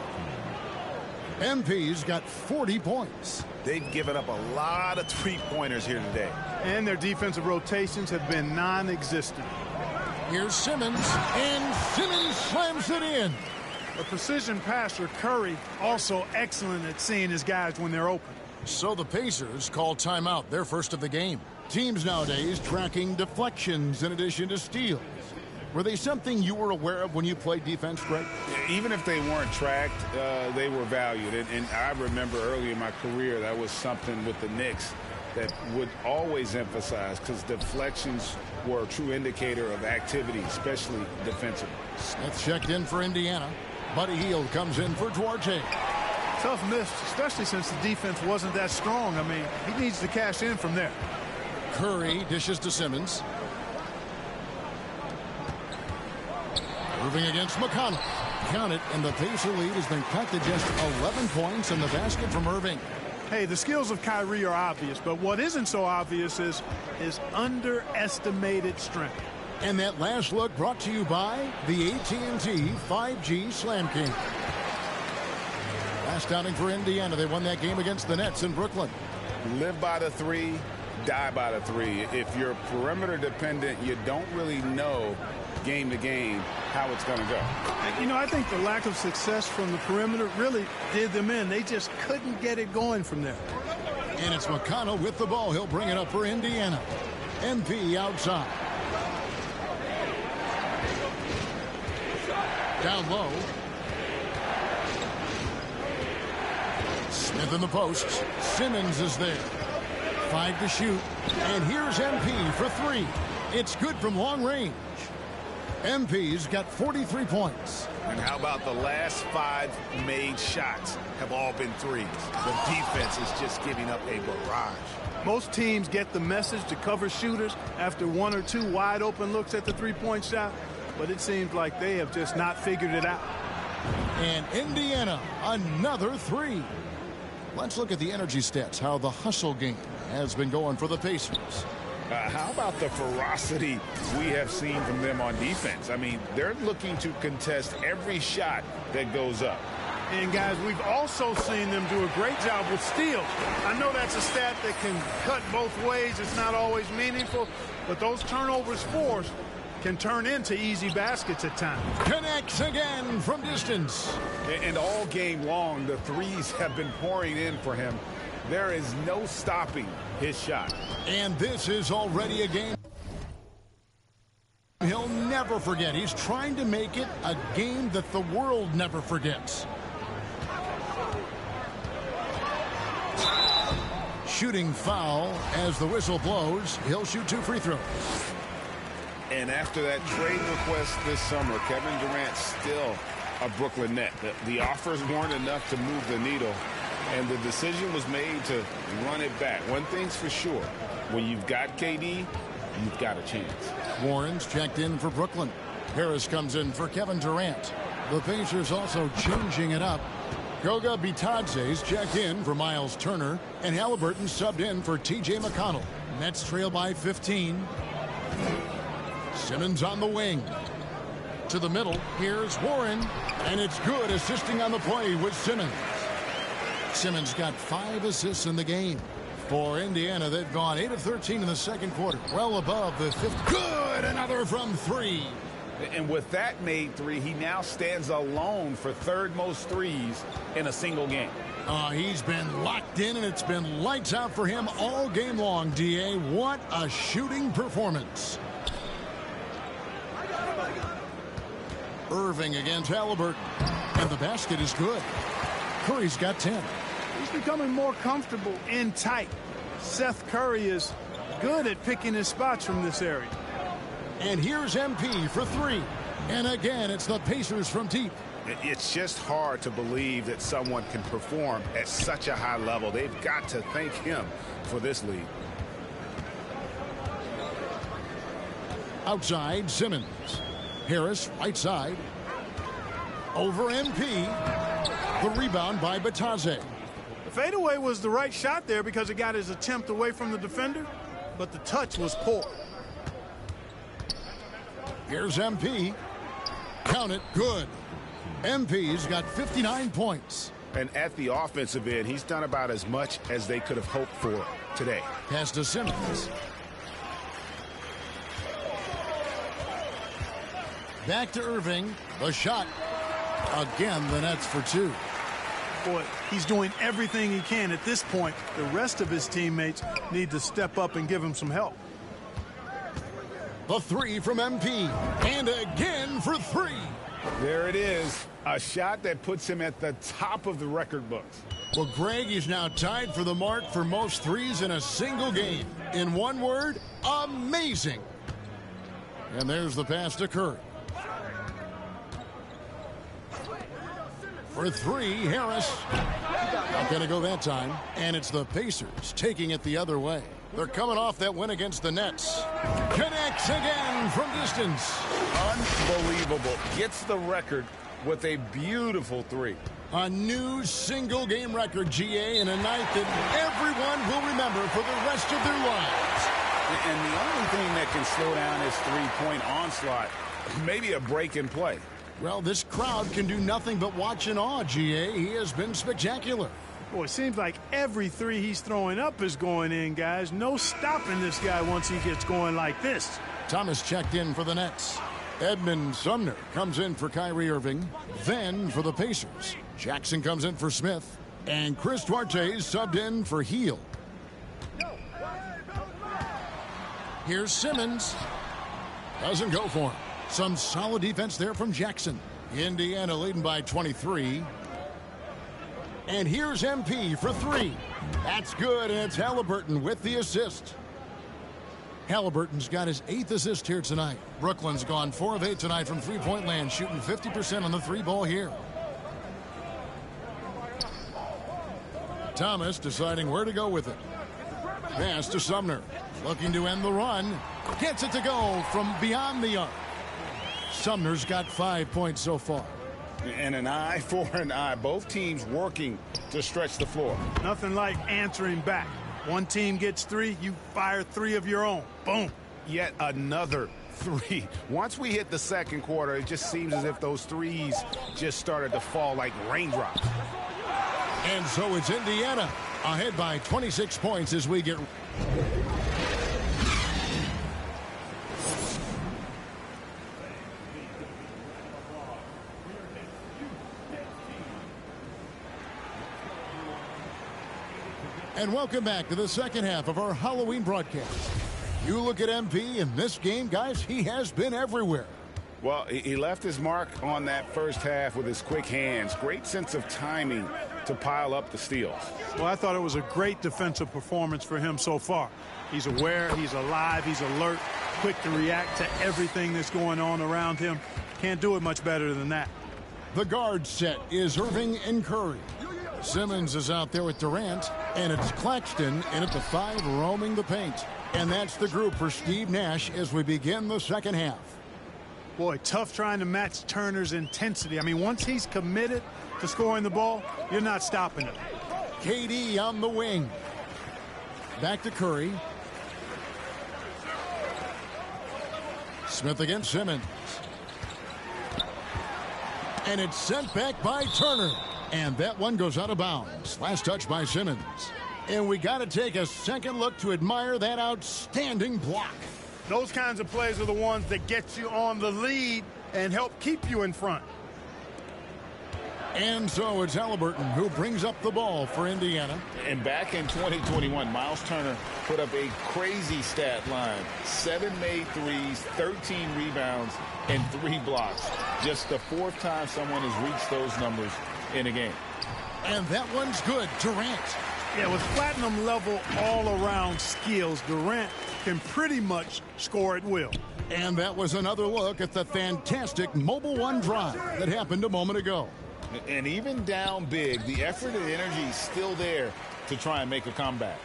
MP's got 40 points. They've given up a lot of three-pointers here today. And their defensive rotations have been non-existent. Here's Simmons, and Simmons slams it in. A precision passer, Curry, also excellent at seeing his guys when they're open. So the Pacers call timeout, their first of the game. Teams nowadays tracking deflections in addition to steals. Were they something you were aware of when you played defense, Greg? Even if they weren't tracked, they were valued. And I remember early in my career, that was something with the Knicks that would always emphasize, because deflections were a true indicator of activity, especially defensively. Smith checked in for Indiana. Buddy Hield comes in for Duarte. Tough miss, especially since the defense wasn't that strong. I mean, he needs to cash in from there. Curry dishes to Simmons. Irving against McConnell. Count it, and the Pacer lead has been cut to just 11 points in the basket from Irving. Hey, the skills of Kyrie are obvious, but what isn't so obvious is his underestimated strength. And that last look brought to you by the AT&T 5G Slam King. Last outing for Indiana. They won that game against the Nets in Brooklyn. Live by the three, die by the three. If you're perimeter dependent, you don't really know game to game how it's going to go. You know, I think the lack of success from the perimeter really did them in. They just couldn't get it going from there. And it's McConnell with the ball. He'll bring it up for Indiana. MP outside. Down low. Smith in the posts. Simmons is there. 5 to shoot. And here's MP for 3. It's good from long range. MP's got 43 points. And how about the last 5 made shots have all been threes? The defense is just giving up a barrage. Most teams get the message to cover shooters after 1 or 2 wide open looks at the three-point shot, but it seems like they have just not figured it out. And Indiana, another 3. Let's look at the energy stats, how the hustle game has been going for the Pacers. How about the ferocity we have seen from them on defense? I mean, they're looking to contest every shot that goes up. And, guys, we've also seen them do a great job with steals. I know that's a stat that can cut both ways. It's not always meaningful, but those turnovers forced can turn into easy baskets at times. Connects again from distance. And all game long, the threes have been pouring in for him. There is no stopping his shot. And this is already a game he'll never forget. He's trying to make it a game that the world never forgets. Shooting foul as the whistle blows. He'll shoot 2 free throws. And after that trade request this summer, Kevin Durant's still a Brooklyn Net. The offers weren't enough to move the needle, and the decision was made to run it back. One thing's for sure, when you've got KD, you've got a chance. Warren's checked in for Brooklyn. Harris comes in for Kevin Durant. The Pacers also changing it up. Goga Bitadze's checked in for Miles Turner, and Halliburton subbed in for T.J. McConnell. Nets trail by 15. Simmons on the wing. To the middle, here's Warren, and it's good, assisting on the play with Simmons. Simmons got 5 assists in the game. For Indiana, they've gone 8 of 13 in the second quarter, well above the 5th. Good, another from 3. And with that made 3, he now stands alone for 3rd most threes in a single game. He's been locked in, and it's been lights out for him all game long, D.A. What a shooting performance. Irving against Halliburton, and the basket is good. Curry's got 10. He's becoming more comfortable in tight. Seth Curry is good at picking his spots from this area. And here's MP for 3. And again, it's the Pacers from deep. It's just hard to believe that someone can perform at such a high level. They've got to thank him for this lead. Outside, Simmons. Harris, right side. Over MP. The rebound by Bitadze. The fadeaway was the right shot there because it got his attempt away from the defender, but the touch was poor. Here's MP. Count it, good. MP's got 59 points. And at the offensive end, he's done about as much as they could have hoped for today. Pass to Simmons. Back to Irving. The shot. Again, the Nets for 2. Boy, he's doing everything he can at this point. The rest of his teammates need to step up and give him some help. The 3 from MP. And again for 3. There it is. A shot that puts him at the top of the record books. Well, Greg is now tied for the mark for most threes in a single game. In one word, amazing. And there's the pass to Curry. For 3, Harris. Not going to go that time. And it's the Pacers taking it the other way. They're coming off that win against the Nets. Connects again from distance. Unbelievable. Gets the record with a beautiful three. A new single-game record, GA, in a night that everyone will remember for the rest of their lives. And the only thing that can slow down his three-point onslaught, maybe a break in play. Well, this crowd can do nothing but watch in awe, GA. He has been spectacular. Boy, it seems like every three he's throwing up is going in, guys. No stopping this guy once he gets going like this. Thomas checked in for the Nets. Edmund Sumner comes in for Kyrie Irving. Then for the Pacers, Jackson comes in for Smith. And Chris Duarte subbed in for Hield. Here's Simmons. Doesn't go for him. Some solid defense there from Jackson. Indiana leading by 23. And here's MP for three. That's good, and it's Halliburton with the assist. Halliburton's got his 8th assist here tonight. Brooklyn's gone 4 of 8 tonight from three-point land, shooting 50% on the three ball here. Thomas deciding where to go with it. Pass to Sumner. Looking to end the run. Gets it to go from beyond the arc. Sumner's got 5 points so far. And an eye for an eye. Both teams working to stretch the floor. Nothing like answering back. One team gets 3, you fire 3 of your own. Boom. Yet another 3. Once we hit the second quarter, it just seems as if those threes just started to fall like raindrops. And so it's Indiana ahead by 26 points as we get... And welcome back to the second half of our Halloween broadcast. You look at MP in this game, guys, he has been everywhere. Well, he left his mark on that first half with his quick hands. Great sense of timing to pile up the steals. Well, I thought it was a great defensive performance for him so far. He's aware, he's alive, he's alert, quick to react to everything that's going on around him. Can't do it much better than that. The guard set is Irving and Curry. Simmons is out there with Durant, and it's Claxton in at the 5 roaming the paint. And that's the group for Steve Nash as we begin the second half. Boy, tough trying to match Turner's intensity. I mean, once he's committed to scoring the ball, you're not stopping him. KD on the wing. Back to Curry. Smith against Simmons. And it's sent back by Turner. And that one goes out of bounds. Last touch by Simmons. And we got to take a second look to admire that outstanding block. Those kinds of plays are the ones that get you on the lead and help keep you in front. And so it's Halliburton who brings up the ball for Indiana. And back in 2021, Miles Turner put up a crazy stat line. 7 made threes, 13 rebounds, and 3 blocks. Just the 4th time someone has reached those numbers in a game. And that one's good. Durant. Yeah, with platinum level all-around skills, Durant can pretty much score at will. And that was another look at the fantastic Mobile One drive that happened a moment ago. And even down big, the effort and energy is still there to try and make a comeback.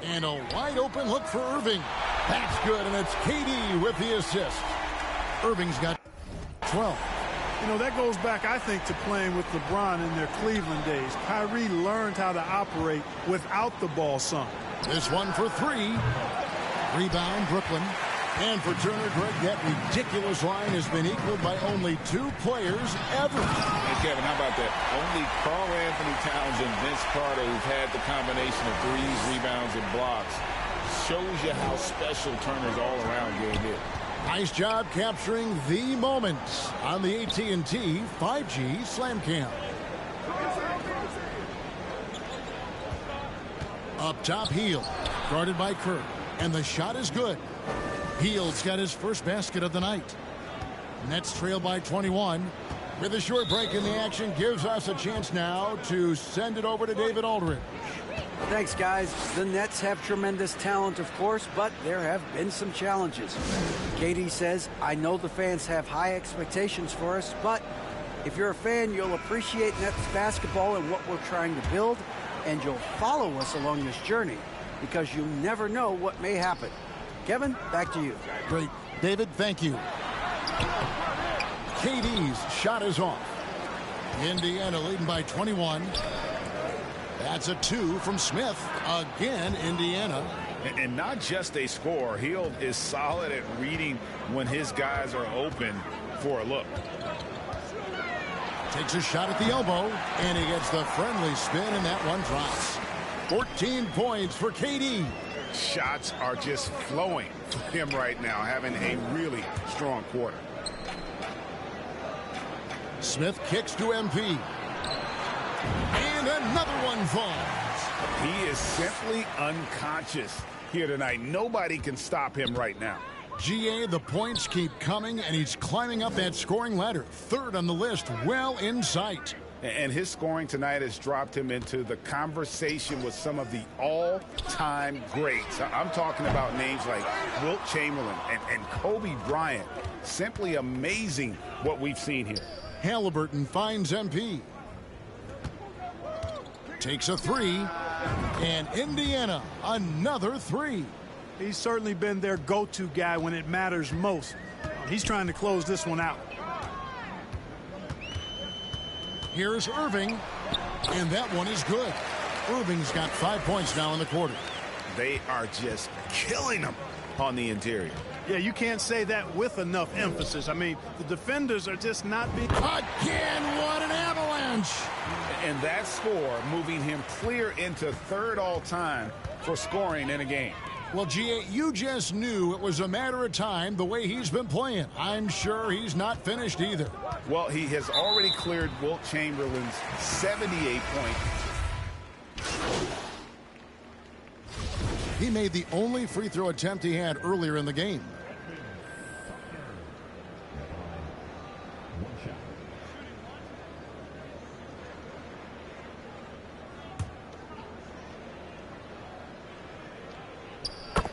And a wide open look for Irving. That's good, and it's KD with the assist. Irving's got 12. You know, that goes back, I think, to playing with LeBron in their Cleveland days. Kyrie learned how to operate without the ball some. This one for 3. Rebound, Brooklyn. And for Turner, Greg, that ridiculous line has been equaled by only 2 players ever. Hey, Kevin, how about that? Only Karl Anthony Towns and Vince Carter, who've had the combination of threes, rebounds, and blocks. Shows you how special Turner's all-around game is. Nice job capturing the moment on the AT&T 5G Slam Cam. Up top, Hield, guarded by Kerr, and the shot is good. Hield's got his first basket of the night. Nets trail by 21. With a short break in the action, gives us a chance now to send it over to David Aldridge. Thanks, guys. The Nets have tremendous talent, of course, but there have been some challenges. KD says, I know the fans have high expectations for us, but if you're a fan, you'll appreciate Nets basketball and what we're trying to build, and you'll follow us along this journey because you never know what may happen. Kevin, back to you. Great. David, thank you. KD's shot is off. Indiana leading by 21. That's a 2 from Smith. Again, Indiana. And not just a score. Hield is solid at reading when his guys are open for a look. Takes a shot at the elbow, and he gets the friendly spin, and that one drops. 14 points for KD. Shots are just flowing for him right now, having a really strong quarter. Smith kicks to MP. And another one falls. He is simply unconscious here tonight. Nobody can stop him right now. GA, the points keep coming, and he's climbing up that scoring ladder. Third on the list, well in sight. And his scoring tonight has dropped him into the conversation with some of the all-time greats. I'm talking about names like Wilt Chamberlain and Kobe Bryant. Simply amazing what we've seen here. Halliburton finds MP. Takes a 3. And Indiana, another 3. He's certainly been their go-to guy when it matters most. He's trying to close this one out. Here's Irving, and that one is good. Irving's got 5 points now in the quarter. They are just killing them on the interior. Yeah, you can't say that with enough emphasis. I mean, the defenders are just not being... Again, what an avalanche! And that score moving him clear into third all-time for scoring in a game. Well, G.A., you just knew it was a matter of time the way he's been playing. I'm sure he's not finished either. Well, he has already cleared Wilt Chamberlain's 78-point. He made the only free throw attempt he had earlier in the game.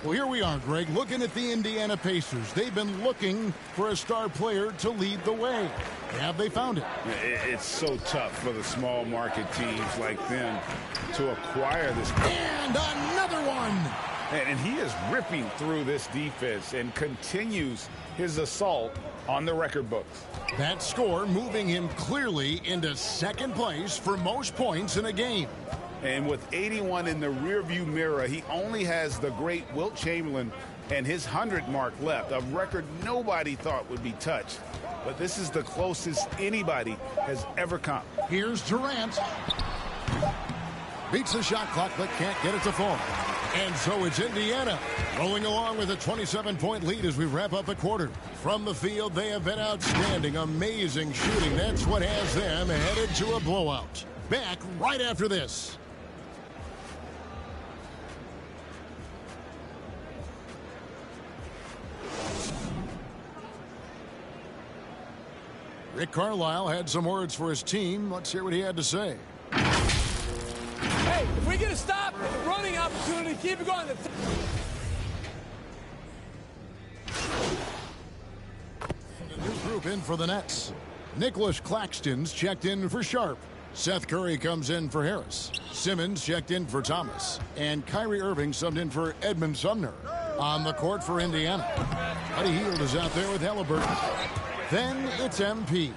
Well, here we are, Greg, looking at the Indiana Pacers. They've been looking for a star player to lead the way. Have they found it? It's so tough for the small market teams like them to acquire this. And another one! And he is ripping through this defense and continues his assault on the record books. That score moving him clearly into second place for most points in a game. And with 81 in the rearview mirror, he only has the great Wilt Chamberlain and his 100 mark left, a record nobody thought would be touched. But this is the closest anybody has ever come. Here's Durant. Beats the shot clock, but can't get it to fall. And so it's Indiana rolling along with a 27-point lead as we wrap up the quarter. From the field, they have been outstanding, amazing shooting. That's what has them headed to a blowout. Back right after this. Rick Carlisle had some words for his team. Let's hear what he had to say. Hey, if we get a stop at the running opportunity, keep it going. The new group in for the Nets. Nicholas Claxton's checked in for Sharp. Seth Curry comes in for Harris. Simmons checked in for Thomas. And Kyrie Irving subbed in for Edmund Sumner. On the court for Indiana, Buddy Hield is out there with Halliburton. Then it's MP.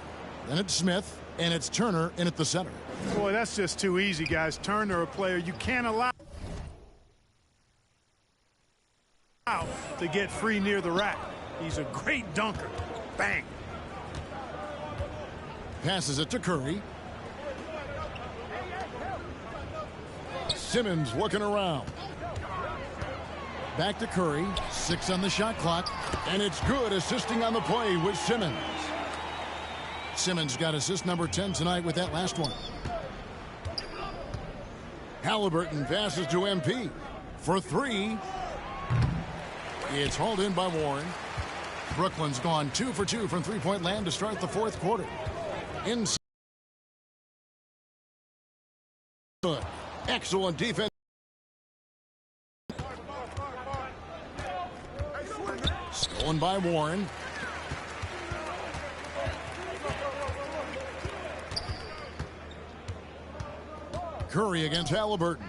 Then it's Smith. And it's Turner in at the center. Boy, that's just too easy, guys. Turner, a player you can't allow to get free near the rack. He's a great dunker. Bang. Passes it to Curry. Simmons looking around. Back to Curry. 6 on the shot clock. And it's good, assisting on the play with Simmons. Simmons got assist number 10 tonight with that last one. Halliburton passes to MP for 3. It's hauled in by Warren. Brooklyn's gone 2 for 2 from three-point land to start the fourth quarter. Inside. Excellent defense. Stolen by Warren. Curry against Halliburton.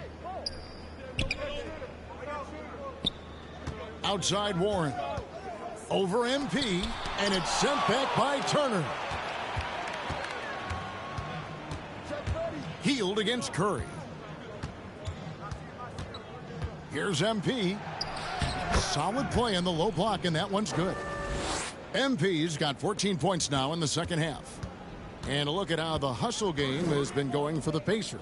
Outside Warren. Over MP, and it's sent back by Turner. Hield against Curry. Here's MP. Solid play in the low block, and that one's good. MP's got 14 points now in the second half. And a look at how the hustle game has been going for the Pacers.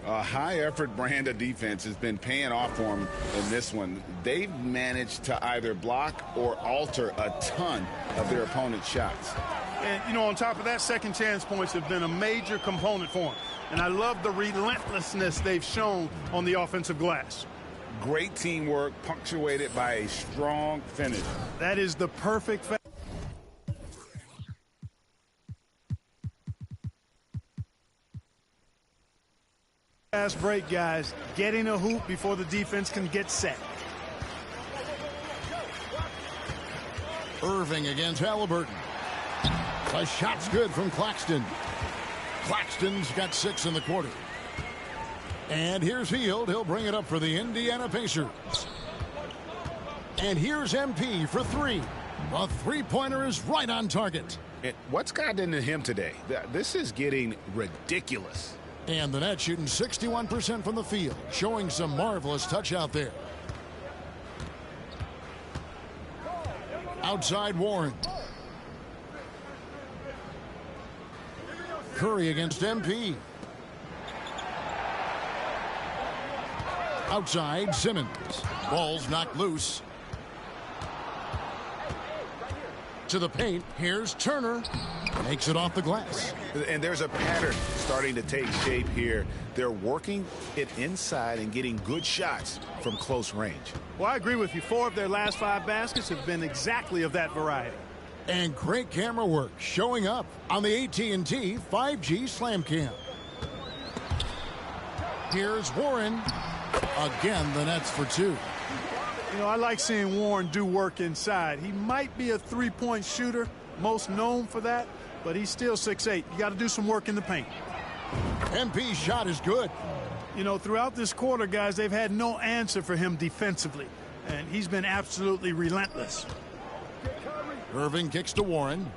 A high-effort brand of defense has been paying off for them in this one. They've managed to either block or alter a ton of their opponent's shots. And, you know, on top of that, second chance points have been a major component for them. And I love the relentlessness they've shown on the offensive glass. Great teamwork punctuated by a strong finish. That is the perfect fast break, guys. Getting a hoop before the defense can get set. Irving against Halliburton. The shot's good from Claxton. Claxton's got 6 in the quarter. And here's Hield. He'll bring it up for the Indiana Pacers. And here's MP for 3. The three-pointer is right on target. What's gotten into him today? This is getting ridiculous. And the net shooting 61% from the field, showing some marvelous touch out there. Outside Warren. Curry against MP. Outside Simmons. Ball's knocked loose. To the paint. Here's Turner. Makes it off the glass. And there's a pattern starting to take shape here. They're working it inside and getting good shots from close range. Well, I agree with you. 4 of their last 5 baskets have been exactly of that variety. And great camera work showing up on the AT&T 5G Slam Cam. Here's Warren. Again, the net's for 2. You know, I like seeing Warren do work inside. He might be a three-point shooter, most known for that, but he's still 6'8". You got to do some work in the paint. MP's shot is good. You know, throughout this quarter, guys, they've had no answer for him defensively, and he's been absolutely relentless. Irving kicks to Warren.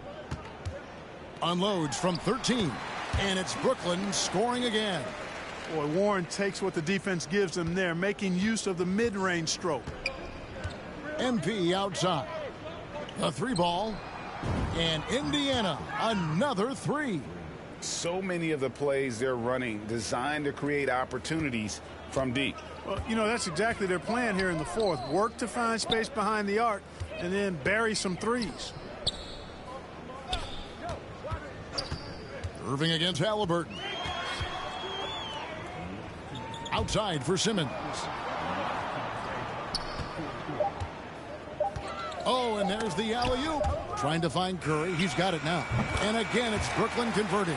Unloads from 13. And it's Brooklyn scoring again. Boy, Warren takes what the defense gives him there, making use of the mid-range stroke. MP outside. The 3-ball. And Indiana, another 3. So many of the plays they're running designed to create opportunities from deep. Well, you know, that's exactly their plan here in the fourth. Work to find space behind the arc and then bury some threes. Irving against Halliburton. Outside for Simmons. Oh, and there's the alley-oop. Trying to find Curry. He's got it now. And again, it's Brooklyn converting.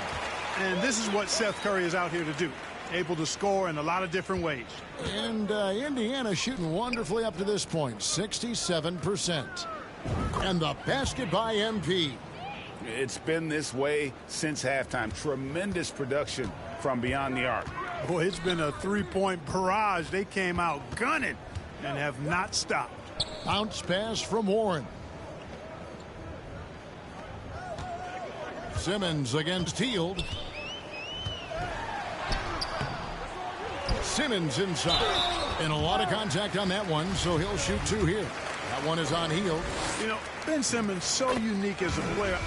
And this is what Seth Curry is out here to do. Able to score in a lot of different ways. And Indiana shooting wonderfully up to this point. 67%. And the basket by MP. It's been this way since halftime. Tremendous production from beyond the arc. Boy, it's been a three-point barrage. They came out gunning and have not stopped. Bounce pass from Warren. Simmons against Hield. Simmons inside. And a lot of contact on that one, so he'll shoot 2 here. That one is on Hield. You know, Ben Simmons so unique as a player.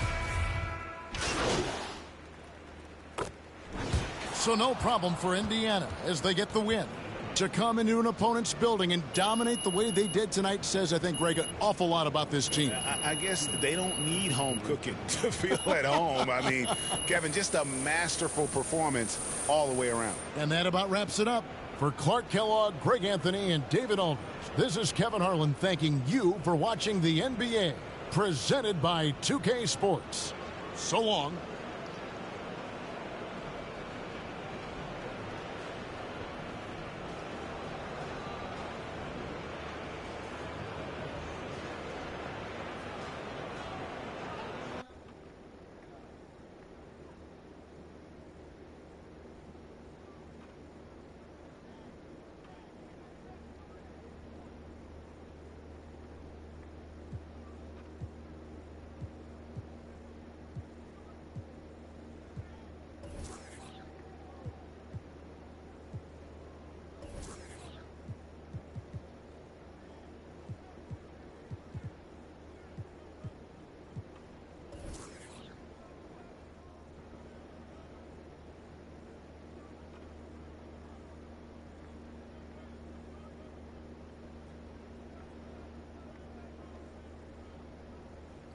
So no problem for Indiana as they get the win. To come into an opponent's building and dominate the way they did tonight says, I think, Greg, an awful lot about this team. I guess they don't need home cooking to feel at home. I mean, Kevin, just a masterful performance all the way around. And that about wraps it up. For Clark Kellogg, Greg Anthony, and David Aldridge, this is Kevin Harlan thanking you for watching the NBA, presented by 2K Sports. So long.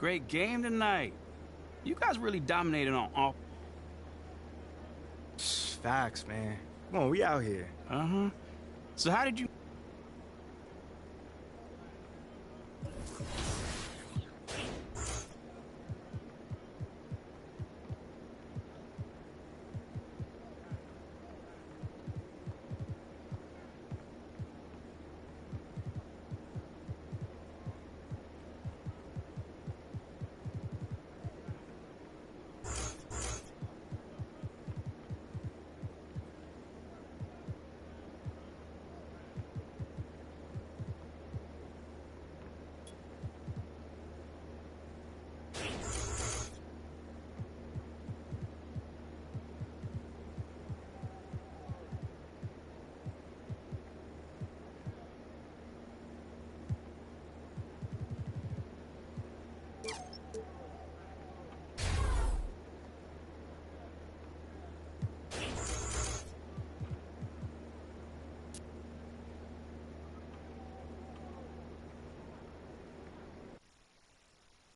great game tonight. You guys really dominated on all. Facts, man. Come on, we out here. So how did you...